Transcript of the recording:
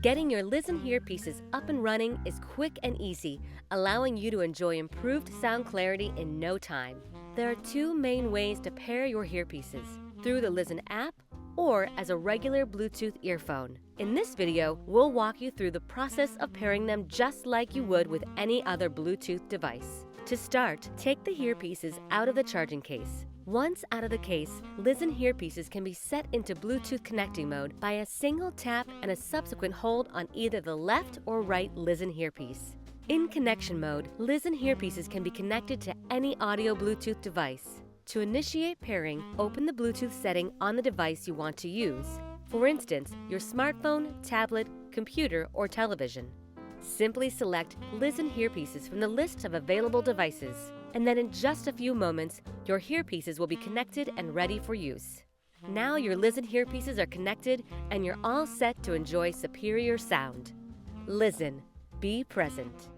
Getting your LIZN Hearpieces up and running is quick and easy, allowing you to enjoy improved sound clarity in no time. There are two main ways to pair your hearpieces: through the LIZN app or as a regular Bluetooth earphone. In this video, we'll walk you through the process of pairing them just like you would with any other Bluetooth device. To start, take the hearpieces out of the charging case. Once out of the case, LIZN Hearpieces can be set into Bluetooth connecting mode by a single tap and a subsequent hold on either the left or right LIZN Hearpiece. In connection mode, LIZN Hearpieces can be connected to any audio Bluetooth device. To initiate pairing, open the Bluetooth setting on the device you want to use. For instance, your smartphone, tablet, computer, or television. Simply select LIZN Hearpieces from the list of available devices, and then in just a few moments, your hearpieces will be connected and ready for use. Now your LIZN Hearpieces are connected and you're all set to enjoy superior sound. LIZN, be present.